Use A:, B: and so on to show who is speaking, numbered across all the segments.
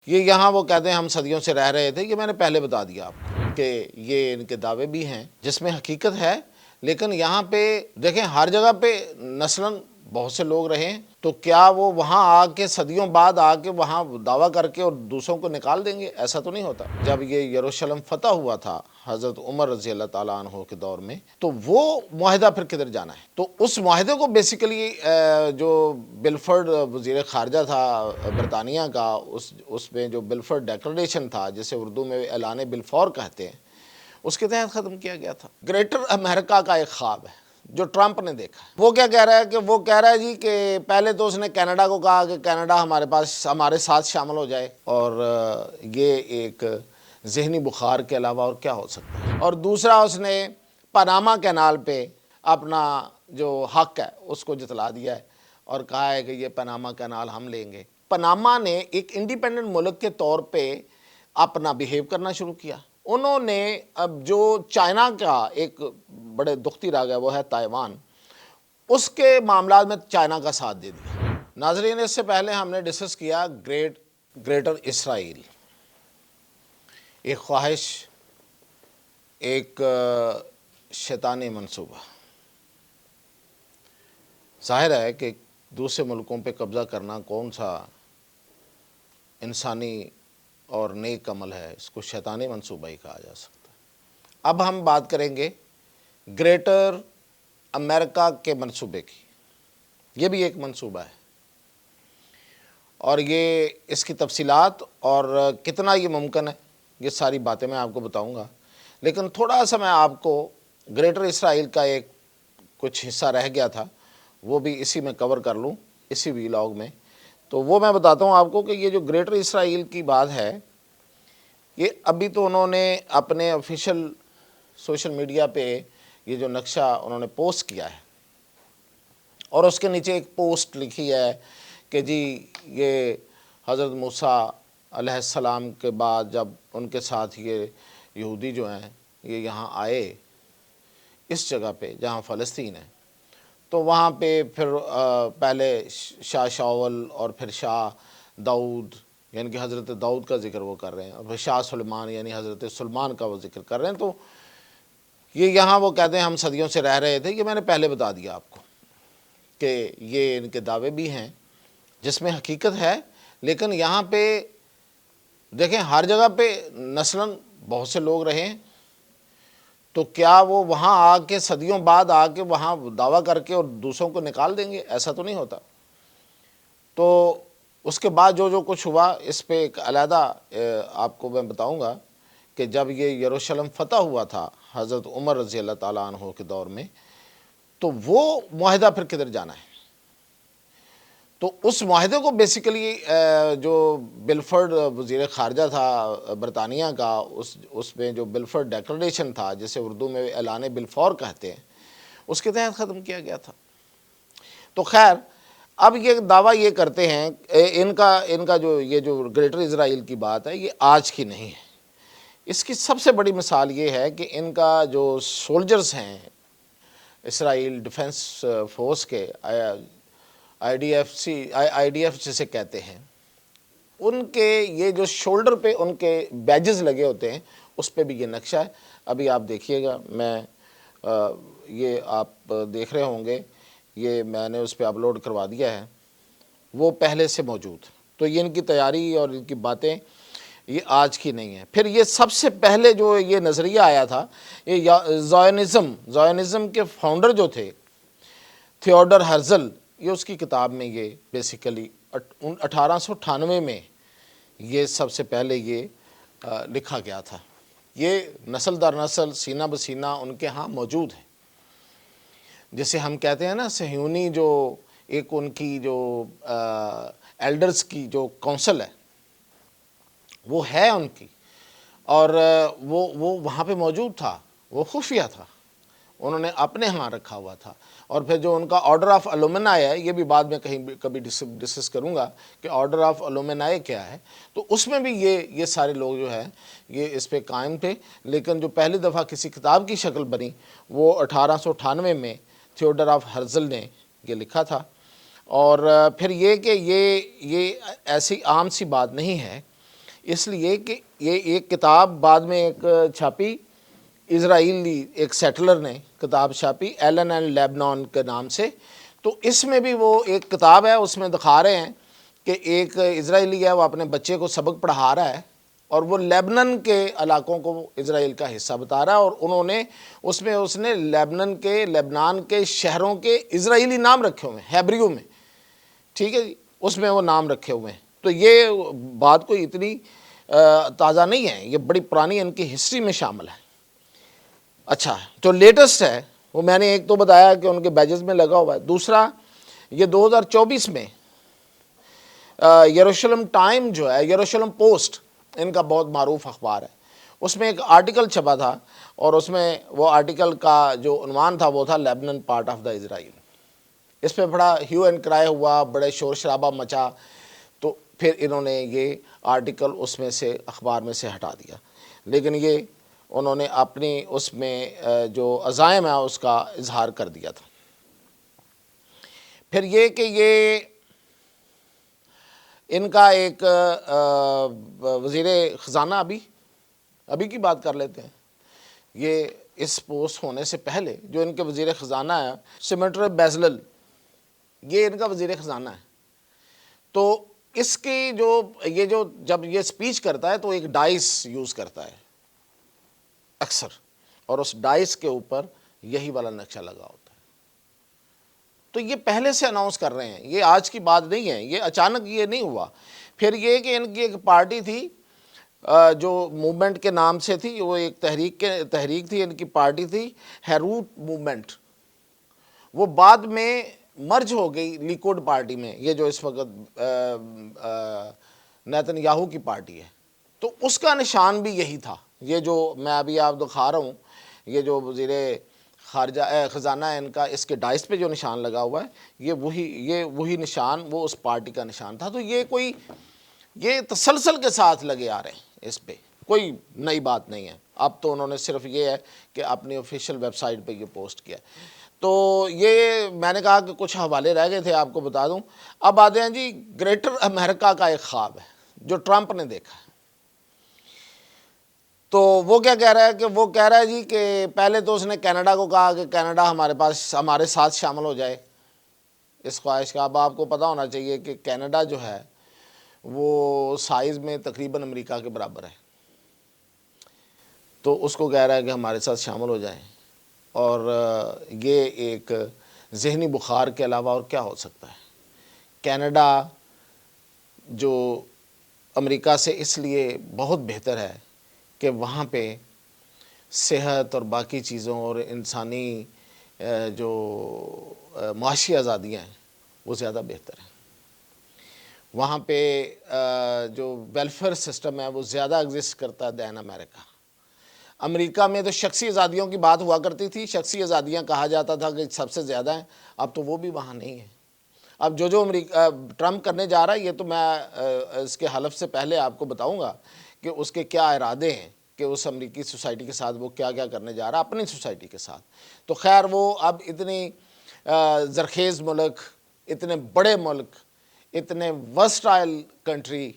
A: یہ یہاں وہ کہتے ہیں ہم صدیوں سے رہ رہے تھے، یہ میں نے پہلے بتا دیا آپ کو کہ یہ ان کے دعوے بھی ہیں جس میں حقیقت ہے، لیکن یہاں پہ دیکھیں ہر جگہ پہ نسلاً بہت سے لوگ رہے ہیں، تو کیا وہ وہاں آ کے صدیوں بعد آ کے وہاں دعویٰ کر کے اور دوسروں کو نکال دیں گے؟ ایسا تو نہیں ہوتا۔ جب یہ یروشلم فتح ہوا تھا حضرت عمر رضی اللہ تعالیٰ عنہ کے دور میں، تو وہ معاہدہ پھر کدھر جانا ہے؟ تو اس معاہدے کو بیسیکلی جو بلفرڈ وزیر خارجہ تھا برطانیہ کا، اس میں جو بلفرڈ ڈیکلریشن تھا جسے اردو میں اعلان بلفور کہتے ہیں، اس کے تحت ختم کیا گیا تھا۔ گریٹر امریکہ کا ایک خواب ہے جو ٹرمپ نے دیکھا۔ وہ کیا کہہ رہا ہے کہ وہ کہہ رہا ہے جی کہ پہلے تو اس نے کینیڈا کو کہا کہ کینیڈا ہمارے ساتھ شامل ہو جائے، اور یہ ایک ذہنی بخار کے علاوہ اور کیا ہو سکتا ہے۔ اور دوسرا اس نے پاناما کینال پہ اپنا جو حق ہے اس کو جتلا دیا ہے اور کہا ہے کہ یہ پاناما کینال ہم لیں گے۔ پاناما نے ایک انڈیپینڈنٹ ملک کے طور پہ اپنا بیہیو کرنا شروع کیا۔ انہوں نے اب جو چائنا کا ایک بڑے دکھتی رہ گیا وہ ہے تائیوان، اس کے معاملات میں چائنا کا ساتھ دے دیا۔ ناظرین، اس سے پہلے ہم نے ڈسکس کیا گریٹر اسرائیل، ایک خواہش، ایک شیطانی منصوبہ۔ ظاہر ہے کہ دوسرے ملکوں پہ قبضہ کرنا کون سا انسانی اور نیک عمل ہے، اس کو شیطانی منصوبہ ہی کہا جا سکتا ہے۔ اب ہم بات کریں گے گریٹر امریکہ کے منصوبے کی۔ یہ بھی ایک منصوبہ ہے، اور یہ اس کی تفصیلات اور کتنا یہ ممکن ہے، یہ ساری باتیں میں آپ کو بتاؤں گا، لیکن تھوڑا سا میں آپ کو گریٹر اسرائیل کا ایک کچھ حصہ رہ گیا تھا، وہ بھی اسی میں کور کر لوں، اسی ویلاگ میں۔ تو وہ میں بتاتا ہوں آپ کو کہ یہ جو گریٹر اسرائیل کی بات ہے، یہ ابھی تو انہوں نے اپنے آفیشیل سوشل میڈیا پہ یہ جو نقشہ انہوں نے پوسٹ کیا ہے، اور اس کے نیچے ایک پوسٹ لکھی ہے کہ جی یہ حضرت موسیٰ علیہ السلام کے بعد جب ان کے ساتھ یہ یہودی جو ہیں یہ یہاں آئے اس جگہ پہ جہاں فلسطین ہے، تو وہاں پہ پھر پہلے شاہ شاول اور پھر شاہ داؤد، یعنی کہ حضرت داؤد کا ذکر وہ کر رہے ہیں، اور پھر شاہ سلیمان یعنی حضرت سلیمان کا وہ ذکر کر رہے ہیں۔ تو یہ یہاں وہ کہتے ہیں ہم صدیوں سے رہ رہے تھے، یہ میں نے پہلے بتا دیا آپ کو کہ یہ ان کے دعوے بھی ہیں جس میں حقیقت ہے، لیکن یہاں پہ دیکھیں ہر جگہ پہ نسلاً بہت سے لوگ رہے ہیں، تو کیا وہ وہاں آ کے صدیوں بعد آ کے وہاں دعویٰ کر کے اور دوسروں کو نکال دیں گے؟ ایسا تو نہیں ہوتا۔ تو اس کے بعد جو کچھ ہوا اس پہ ایک علیحدہ آپ کو میں بتاؤں گا کہ جب یہ یروشلم فتح ہوا تھا حضرت عمر رضی اللہ تعالیٰ عنہ کے دور میں، تو وہ معاہدہ پھر کدھر جانا ہے؟ تو اس معاہدے کو بیسیکلی جو بلفرڈ وزیر خارجہ تھا برطانیہ کا، اس میں جو بلفرڈ ڈیکلریشن تھا جسے اردو میں اعلان بلفور کہتے ہیں، اس کے تحت ختم کیا گیا تھا۔ تو خیر، اب یہ دعویٰ یہ کرتے ہیں ان کا جو گریٹر اسرائیل کی بات ہے، یہ آج کی نہیں ہے۔ اس کی سب سے بڑی مثال یہ ہے کہ ان کا جو سولجرز ہیں اسرائیل ڈیفنس فورس کے، آئی ڈی ایف جسے کہتے ہیں، ان کے یہ جو شولڈر پہ ان کے بیجز لگے ہوتے ہیں، اس پہ بھی یہ نقشہ ہے۔ ابھی آپ دیکھیے گا، میں یہ آپ دیکھ رہے ہوں گے، یہ میں نے اس پہ اپلوڈ کروا دیا ہے، وہ پہلے سے موجود۔ تو یہ ان کی تیاری اور ان کی باتیں یہ آج کی نہیں ہیں۔ پھر یہ سب سے پہلے جو یہ نظریہ آیا تھا، یہ زائونزم کے فاؤنڈر جو تھے تھیوڈر ہرزل، یہ اس کی کتاب میں یہ بیسیکلی 1898 میں یہ سب سے پہلے یہ لکھا گیا تھا۔ یہ نسل در نسل سینہ بسینہ ان کے ہاں موجود ہے۔ جسے ہم کہتے ہیں نا صہیونی، جو ایک ان کی جو ایلڈرز کی جو کونسل ہے وہ ہے ان کی، اور وہ وہاں پہ موجود تھا، وہ خفیہ تھا، انہوں نے اپنے ہاں رکھا ہوا تھا۔ اور پھر جو ان کا آرڈر آف الومنائی ہے، یہ بھی بعد میں کبھی ڈسکس کروں گا کہ آرڈر آف الومنائی کیا ہے، تو اس میں بھی یہ سارے لوگ جو ہیں یہ اس پہ قائم تھے۔ لیکن جو پہلی دفعہ کسی کتاب کی شکل بنی وہ 1898 میں تھیوڈر آف ہرزل نے یہ لکھا تھا۔ اور پھر یہ کہ یہ ایسی عام سی بات نہیں ہے اس لیے کہ یہ ایک کتاب بعد میں ایک چھاپی، اسرائیلی ایک سیٹلر نے کتاب چھاپی ایلن اینڈ لیبنان کے نام سے، تو اس میں بھی وہ ایک کتاب ہے، اس میں دکھا رہے ہیں کہ ایک اسرائیلی ہے، وہ اپنے بچے کو سبق پڑھا رہا ہے اور وہ لیبنان کے علاقوں کو اسرائیل کا حصہ بتا رہا ہے، اور انہوں نے اس نے لیبنان کے شہروں کے اسرائیلی نام رکھے ہوئے ہیں ہیبریو میں، ٹھیک ہے جی، اس میں وہ نام رکھے ہوئے ہیں۔ تو یہ بات کوئی اتنی تازہ نہیں ہے، یہ بڑی پرانی ان کی ہسٹری میں شامل ہے۔ اچھا، جو لیٹسٹ ہے وہ میں نے ایک تو بتایا کہ ان کے بیجز میں لگا ہوا ہے، دوسرا یہ 2024 میں یروشلم ٹائم جو ہے، یروشلم پوسٹ ان کا بہت معروف اخبار ہے، اس میں ایک آرٹیکل چھپا تھا، اور اس میں وہ آرٹیکل کا جو عنوان تھا وہ تھا لیبنان پارٹ آف دا اسرائیل۔ اس پہ بڑا ہیو اینڈ کرائے ہوا، بڑے شور شرابہ مچا، تو پھر انہوں نے یہ آرٹیکل اس میں سے اخبار میں سے ہٹا دیا، لیکن یہ انہوں نے اپنی اس میں جو عزائم ہے اس کا اظہار کر دیا تھا۔ پھر یہ کہ یہ ان کا ایک وزیر خزانہ ابھی کی بات کر لیتے ہیں، یہ اس پوسٹ ہونے سے پہلے جو ان کے وزیر خزانہ ہے سیمیٹر بیزلل، یہ ان کا وزیر خزانہ ہے، تو اس کی جو جب یہ سپیچ کرتا ہے تو ایک ڈائس یوز کرتا ہے اکثر، اور اس ڈائس کے اوپر یہی والا نقشہ لگا ہوتا ہے۔ تو یہ پہلے سے اناؤنس کر رہے ہیں، یہ آج کی بات نہیں ہے، یہ اچانک یہ نہیں ہوا۔ پھر یہ کہ ان کی ایک پارٹی تھی جو موومنٹ کے نام سے تھی، وہ ایک تحریک تھی، ان کی پارٹی تھی ہیروٹ موومنٹ، وہ بعد میں مرج ہو گئی لیکوڈ پارٹی میں، یہ جو اس وقت نیتن یاہو کی پارٹی ہے، تو اس کا نشان بھی یہی تھا۔ یہ جو میں ابھی آپ دکھا رہا ہوں، یہ جو وزیر خارجہ خزانہ ہے ان کا، اس کے ڈائس پہ جو نشان لگا ہوا ہے، یہ وہی نشان وہ اس پارٹی کا نشان تھا۔ تو یہ تسلسل کے ساتھ لگے آ رہے ہیں، اس پہ کوئی نئی بات نہیں ہے۔ اب تو انہوں نے صرف یہ ہے کہ اپنی آفیشیل ویب سائٹ پہ یہ پوسٹ کیا۔ تو یہ میں نے کہا کہ کچھ حوالے رہ گئے تھے، آپ کو بتا دوں۔ اب آتے ہیں جی گریٹر امریکہ کا ایک خواب ہے جو ٹرمپ نے دیکھا ہے۔ تو وہ کیا کہہ رہا ہے کہ وہ کہہ رہا ہے جی کہ پہلے تو اس نے کینیڈا کو کہا کہ کینیڈا ہمارے ساتھ شامل ہو جائے اس خواہش کا۔ اب آپ کو پتہ ہونا چاہیے کہ کینیڈا جو ہے وہ سائز میں تقریباً امریکہ کے برابر ہے، تو اس کو کہہ رہا ہے کہ ہمارے ساتھ شامل ہو جائیں، اور یہ ایک ذہنی بخار کے علاوہ اور کیا ہو سکتا ہے۔ کینیڈا جو امریکہ سے اس لیے بہت بہتر ہے کہ وہاں پہ صحت اور باقی چیزوں اور انسانی جو معاشی آزادیاں ہیں وہ زیادہ بہتر ہیں۔ وہاں پہ جو ویلفیئر سسٹم ہے وہ زیادہ ایگزسٹ کرتا ہے دین امریکہ۔ امریکہ میں تو شخصی آزادیوں کی بات ہوا کرتی تھی، شخصی آزادیاں کہا جاتا تھا کہ سب سے زیادہ ہیں، اب تو وہ بھی وہاں نہیں ہیں۔ اب جو ٹرمپ کرنے جا رہا ہے، یہ تو میں اس کے حلف سے پہلے آپ کو بتاؤں گا کہ اس کے کیا ارادے ہیں، کہ اس امریکی سوسائٹی کے ساتھ وہ کیا کیا کرنے جا رہا ہے اپنی سوسائٹی کے ساتھ۔ تو خیر وہ اب اتنی زرخیز ملک، اتنے بڑے ملک، اتنے ورسٹائل کنٹری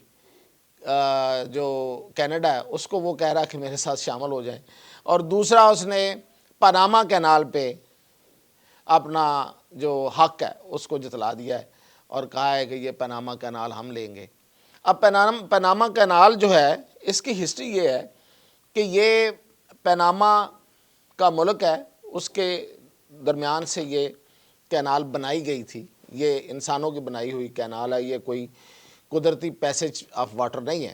A: جو کینیڈا ہے، اس کو وہ کہہ رہا ہے کہ میرے ساتھ شامل ہو جائیں۔ اور دوسرا اس نے پاناما کینال پہ اپنا جو حق ہے اس کو جتلا دیا ہے، اور کہا ہے کہ یہ پاناما کینال ہم لیں گے۔ اب پاناما کینال جو ہے، اس کی ہسٹری یہ ہے کہ یہ پاناما کا ملک ہے، اس کے درمیان سے یہ کینال بنائی گئی تھی، یہ انسانوں کی بنائی ہوئی کینال ہے، یہ کوئی قدرتی پیسج آف واٹر نہیں ہے۔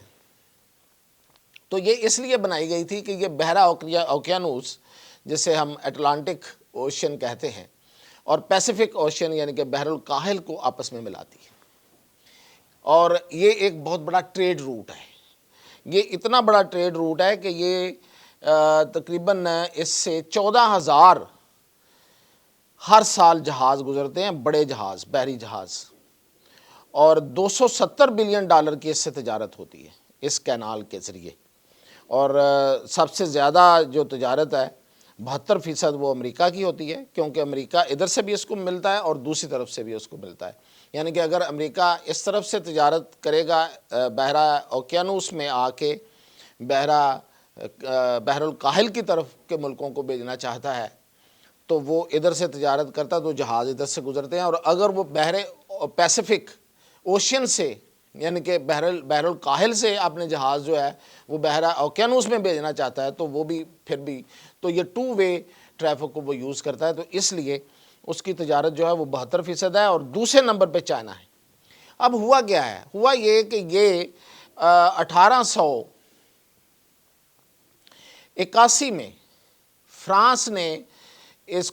A: تو یہ اس لیے بنائی گئی تھی کہ یہ بحیرہ اوقیانوس، جسے ہم اٹلانٹک اوشین کہتے ہیں، اور پیسیفک اوشین یعنی کہ بحر الکاہل کو آپس میں ملاتی ہے، اور یہ ایک بہت بڑا ٹریڈ روٹ ہے۔ یہ اتنا بڑا ٹریڈ روٹ ہے کہ یہ تقریباً اس سے 14,000 ہر سال جہاز گزرتے ہیں، بڑے جہاز، بحری جہاز، اور $270 بلین کی اس سے تجارت ہوتی ہے اس کینال کے ذریعے۔ اور سب سے زیادہ جو تجارت ہے 72% وہ امریکہ کی ہوتی ہے، کیونکہ امریکہ ادھر سے بھی اس کو ملتا ہے اور دوسری طرف سے بھی اس کو ملتا ہے۔ یعنی کہ اگر امریکہ اس طرف سے تجارت کرے گا بحرہ اوقیانوس میں آ کے بحر الکاہل کی طرف کے ملکوں کو بھیجنا چاہتا ہے تو وہ ادھر سے تجارت کرتا تو جہاز ادھر سے گزرتے ہیں، اور اگر وہ بحر پیسفک اوشین سے یعنی کہ بحر الکاہل سے اپنے جہاز جو ہے وہ بحرہ اوقیانوس میں بھیجنا چاہتا ہے تو وہ بھی پھر بھی تو یہ 2 وے ٹریفک کو وہ یوز کرتا ہے، تو اس لیے اس کی تجارت جو ہے وہ 72% ہے، اور دوسرے نمبر پہ چائنا ہے۔ اب ہوا کیا ہے؟ ہوا یہ کہ یہ 1881 میں فرانس نے اس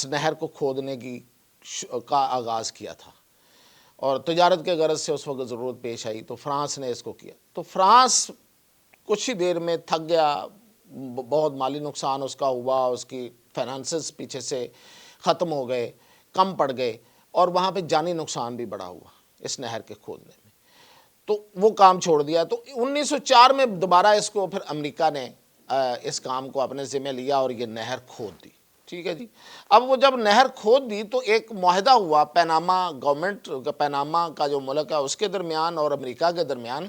A: نہر کو کھودنے کا آغاز کیا تھا، اور تجارت کے غرض سے اس وقت ضرورت پیش آئی تو فرانس نے اس کو کیا، تو فرانس کچھ ہی دیر میں تھک گیا، بہت مالی نقصان اس کا ہوا، اس کی فائنانسز پیچھے سے ختم ہو گئے، کم پڑ گئے، اور وہاں پہ جانی نقصان بھی بڑا ہوا اس نہر کے کھودنے میں، تو وہ کام چھوڑ دیا۔ تو 1904 میں دوبارہ اس کو پھر امریکہ نے اس کام کو اپنے ذمہ لیا اور یہ نہر کھود دی، ٹھیک ہے جی۔ اب وہ جب نہر کھود دی تو ایک معاہدہ ہوا پیناما گورنمنٹ، پیناما کا جو ملک ہے اس کے درمیان اور امریکہ کے درمیان،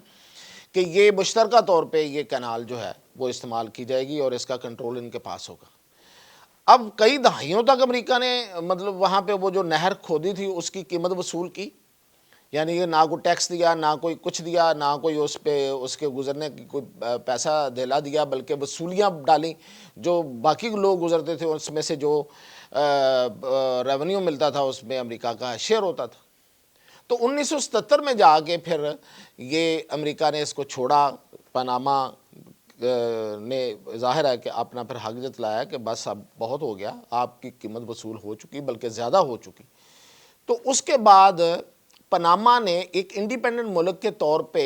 A: کہ یہ مشترکہ طور پہ یہ کینال جو ہے وہ استعمال کی جائے گی اور اس کا کنٹرول ان کے پاس ہوگا۔ اب کئی دہائیوں تک امریکہ نے وہاں پہ وہ جو نہر کھودی تھی اس کی قیمت وصول کی، یعنی یہ نہ کوئی ٹیکس دیا، نہ کوئی کچھ دیا، نہ کوئی اس پہ اس کے گزرنے کی کوئی پیسہ دلا دیا، بلکہ وصولیاں ڈالیں، جو باقی لوگ گزرتے تھے اس میں سے جو ریونیو ملتا تھا اس میں امریکہ کا شیئر ہوتا تھا۔ تو 1977 میں جا کے پھر یہ امریکہ نے اس کو چھوڑا، پاناما نے ظاہر ہے کہ اپنا پھر حق جتلایا کہ بس اب بہت ہو گیا، آپ کی قیمت وصول ہو چکی، بلکہ زیادہ ہو چکی۔ تو اس کے بعد پاناما نے ایک انڈیپینڈنٹ ملک کے طور پہ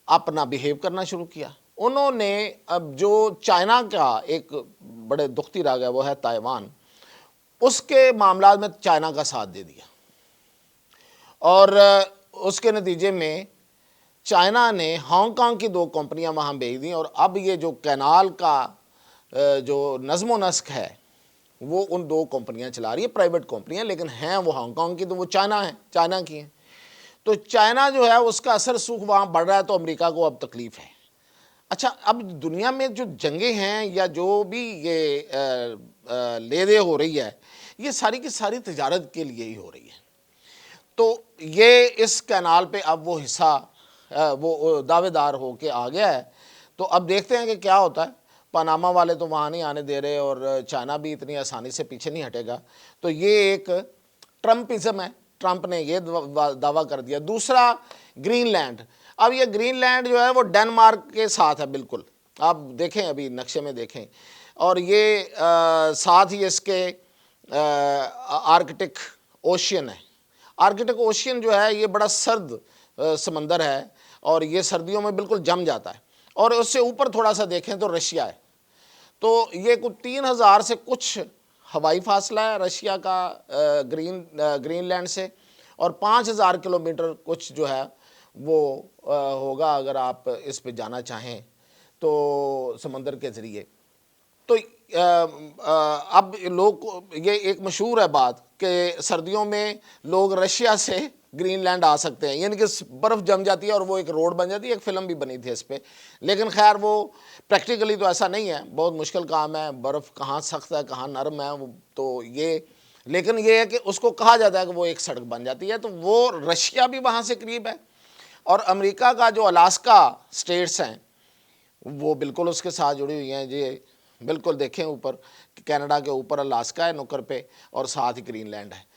A: اپنا بیہیو کرنا شروع کیا۔ انہوں نے اب جو چائنا کا ایک بڑے دکھتی رہ گیا وہ ہے تائیوان، اس کے معاملات میں چائنا کا ساتھ دے دیا، اور اس کے نتیجے میں چائنا نے ہانگ کانگ کی 2 کمپنیاں وہاں بھیج دیں، اور اب یہ جو کینال کا جو نظم و نسق ہے وہ ان 2 کمپنیاں چلا رہی ہیں، پرائیویٹ کمپنیاں، لیکن ہیں وہ ہانگ کانگ کی، تو وہ چائنا کی ہیں۔ تو چائنا جو ہے اس کا اثر سوکھ وہاں بڑھ رہا ہے، تو امریکہ کو اب تکلیف ہے۔ اچھا، اب دنیا میں جو جنگیں ہیں یا جو بھی یہ لے دے ہو رہی ہے، یہ ساری کی ساری تجارت کے لیے ہی ہو رہی ہے۔ تو یہ اس کینال پہ اب وہ حصہ وہ دعوے دار ہو کے آ گیا ہے، تو اب دیکھتے ہیں کہ کیا ہوتا ہے۔ پاناما والے تو وہاں نہیں آنے دے رہے، اور چائنا بھی اتنی آسانی سے پیچھے نہیں ہٹے گا، تو یہ ایک ٹرمپزم ہے، ٹرمپ نے یہ دعویٰ کر دیا۔ دوسرا گرین لینڈ، اب یہ گرین لینڈ جو ہے وہ ڈنمارک کے ساتھ ہے بالکل، آپ دیکھیں ابھی نقشے میں دیکھیں، اور یہ ساتھ ہی اس کے آرکٹک اوشین ہے۔ آرکٹک اوشین جو ہے یہ بڑا سرد سمندر ہے، اور یہ سردیوں میں بالکل جم جاتا ہے، اور اس سے اوپر تھوڑا سا دیکھیں تو رشیا ہے، تو یہ کچھ 3000 سے کچھ ہوائی فاصلہ ہے رشیا کا گرین لینڈ سے، اور 5000 کلومیٹر کچھ جو ہے وہ ہوگا اگر آپ اس پہ جانا چاہیں تو سمندر کے ذریعے۔ تو اب لوگ یہ ایک مشہور ہے بات کہ سردیوں میں لوگ رشیا سے گرین لینڈ آ سکتے ہیں، یعنی کہ برف جم جاتی ہے اور وہ ایک روڈ بن جاتی ہے، ایک فلم بھی بنی تھی اس پہ، لیکن خیر وہ پریکٹیکلی تو ایسا نہیں ہے، بہت مشکل کام ہے، برف کہاں سخت ہے کہاں نرم ہے، تو یہ لیکن یہ ہے کہ اس کو کہا جاتا ہے کہ وہ ایک سڑک بن جاتی ہے، تو وہ رشیا بھی وہاں سے قریب ہے، اور امریکہ کا جو الاسکا سٹیٹس ہیں وہ بالکل اس کے ساتھ جڑی ہوئی ہیں جی، بالکل دیکھیں اوپر کینیڈا کے اوپر الاسکا ہے نکر پہ، اور ساتھ ہی گرین لینڈ ہے۔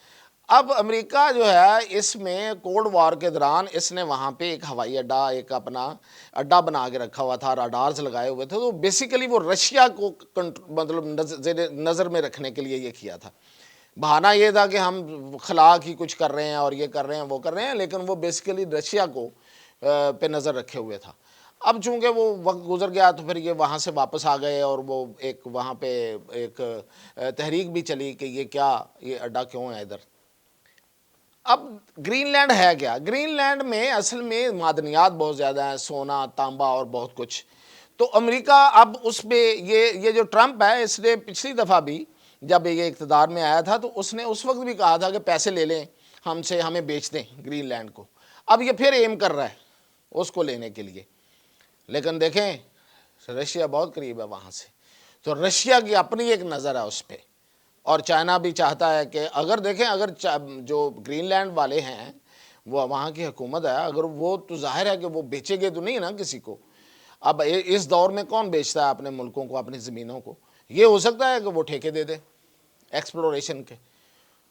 A: اب امریکہ جو ہے اس میں کولڈ وار کے دوران اس نے وہاں پہ ایک ہوائی اڈا، ایک اپنا اڈا بنا کے رکھا ہوا تھا، راڈارز لگائے ہوئے تھے، تو بیسیکلی وہ رشیا کو مطلب نظر میں رکھنے کے لیے یہ کیا تھا۔ بہانہ یہ تھا کہ ہم خلا کی کچھ کر رہے ہیں اور یہ کر رہے ہیں وہ کر رہے ہیں، لیکن وہ بیسیکلی رشیا کو پہ نظر رکھے ہوئے تھا۔ اب چونکہ وہ وقت گزر گیا تو پھر یہ وہاں سے واپس آ گئے، اور وہ ایک وہاں پہ ایک تحریک بھی چلی کہ یہ کیا، یہ اڈا کیوں ہے ادھر۔ اب گرین لینڈ ہے کیا؟ گرین لینڈ میں اصل میں معدنیات بہت زیادہ ہیں، سونا، تانبا اور بہت کچھ۔ تو امریکہ اب اس پہ یہ جو ٹرمپ ہے اس نے پچھلی دفعہ بھی جب یہ اقتدار میں آیا تھا تو اس نے اس وقت بھی کہا تھا کہ پیسے لے لیں، ہمیں بیچ دیں گرین لینڈ کو. اب یہ پھر ایم کر رہا ہے اس کو لینے کے لیے. لیکن دیکھیں رشیا بہت قریب ہے وہاں سے, تو رشیا کی اپنی ایک نظر ہے اس پہ, اور چائنا بھی چاہتا ہے کہ اگر دیکھیں اگر جو گرین لینڈ والے ہیں وہ وہاں کی حکومت ہے, اگر وہ تو ظاہر ہے کہ وہ بیچے گے تو نہیں نا کسی کو. اب اس دور میں کون بیچتا ہے اپنے ملکوں کو, اپنی زمینوں کو؟ یہ ہو سکتا ہے کہ وہ ٹھیکے دے دے ایکسپلوریشن کے,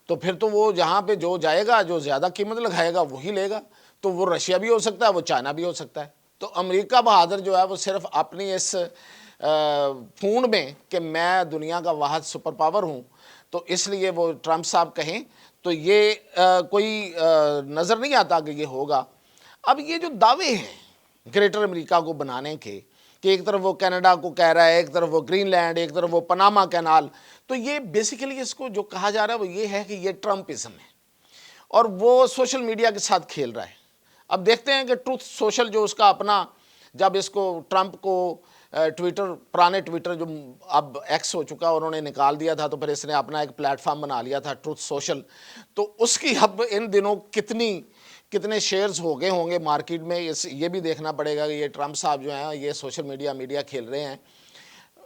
A: تو پھر تو وہ جہاں پہ جو جائے گا جو زیادہ قیمت لگائے گا وہی لے گا. تو وہ رشیا بھی ہو سکتا ہے, وہ چائنا بھی ہو سکتا ہے. تو امریکہ بہادر جو ہے وہ صرف اپنی اس پھونڈ میں کہ میں دنیا کا واحد سپر پاور ہوں, تو اس لیے وہ ٹرمپ صاحب کہیں تو یہ کوئی نظر نہیں آتا کہ یہ ہوگا. اب یہ جو دعوے ہیں گریٹر امریکہ کو بنانے کے کہ ایک طرف وہ کینیڈا کو کہہ رہا ہے, ایک طرف وہ گرین لینڈ, ایک طرف وہ پناما کینال, تو یہ بیسیکلی اس کو جو کہا جا رہا ہے وہ یہ ہے کہ یہ ٹرمپزم ہے اور وہ سوشل میڈیا کے ساتھ کھیل رہا ہے. اب دیکھتے ہیں کہ ٹروتھ سوشل جو اس کا اپنا, جب اس کو ٹرمپ کو ٹویٹر, پرانے ٹویٹر جو اب ایکس ہو چکا انہوں نے نکال دیا تھا, تو پھر اس نے اپنا ایک پلیٹ فارم بنا لیا تھا ٹروتھ سوشل. تو اس کی اب ان دنوں کتنے شیئرز ہو گئے ہوں گے مارکیٹ میں, یہ بھی دیکھنا پڑے گا کہ یہ ٹرمپ صاحب جو ہیں یہ سوشل میڈیا کھیل رہے ہیں.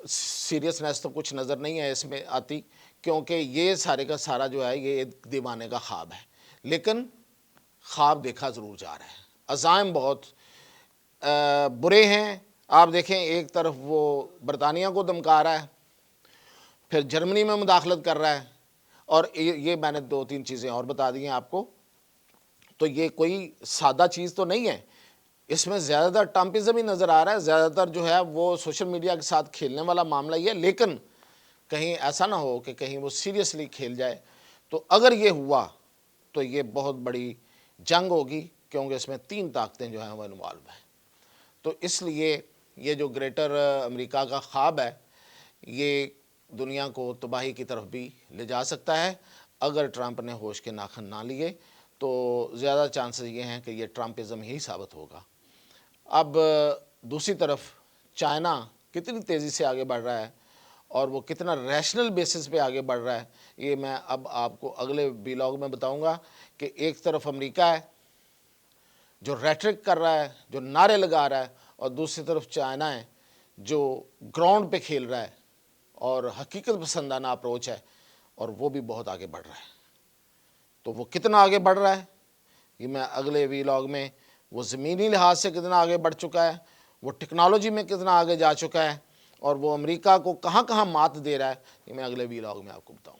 A: سیریسنیس تو کچھ نظر نہیں ہے اس میں آتی, کیونکہ یہ سارے کا سارا جو ہے یہ ایک دیوانے کا خواب ہے, لیکن خواب دیکھا ضرور جا رہا ہے. عزائم بہت برے ہیں. آپ دیکھیں ایک طرف وہ برطانیہ کو دھمکا رہا ہے, پھر جرمنی میں مداخلت کر رہا ہے, اور یہ میں نے 2-3 چیزیں اور بتا دی ہیں آپ کو. تو یہ کوئی سادہ چیز تو نہیں ہے, اس میں زیادہ تر ٹرمپزم ہی نظر آ رہا ہے, زیادہ تر جو ہے وہ سوشل میڈیا کے ساتھ کھیلنے والا معاملہ ہی ہے. لیکن کہیں ایسا نہ ہو کہ کہیں وہ سیریسلی کھیل جائے, تو اگر یہ ہوا تو یہ بہت بڑی جنگ ہوگی, کیونکہ اس میں 3 طاقتیں جو ہیں وہ انوالو ہیں. تو اس لیے یہ جو گریٹر امریکہ کا خواب ہے یہ دنیا کو تباہی کی طرف بھی لے جا سکتا ہے. اگر ٹرمپ نے ہوش کے ناخن نہ لیے تو زیادہ چانسز یہ ہیں کہ یہ ٹرمپزم ہی ثابت ہوگا. اب دوسری طرف چائنا کتنی تیزی سے آگے بڑھ رہا ہے اور وہ کتنا ریشنل بیسس پہ آگے بڑھ رہا ہے, یہ میں اب آپ کو اگلے ویلاگ میں بتاؤں گا. کہ ایک طرف امریکہ ہے جو ریٹرک کر رہا ہے, جو نعرے لگا رہا ہے, اور دوسری طرف چائنا ہے جو گراؤنڈ پہ کھیل رہا ہے اور حقیقت پسندانہ اپروچ ہے, اور وہ بھی بہت آگے بڑھ رہا ہے. تو وہ کتنا آگے بڑھ رہا ہے یہ میں اگلے ویلاگ میں, وہ زمینی لحاظ سے کتنا آگے بڑھ چکا ہے, وہ ٹیکنالوجی میں کتنا آگے جا چکا ہے, اور وہ امریکہ کو کہاں کہاں مات دے رہا ہے, یہ میں اگلے ویلاگ میں آپ کو بتاؤں.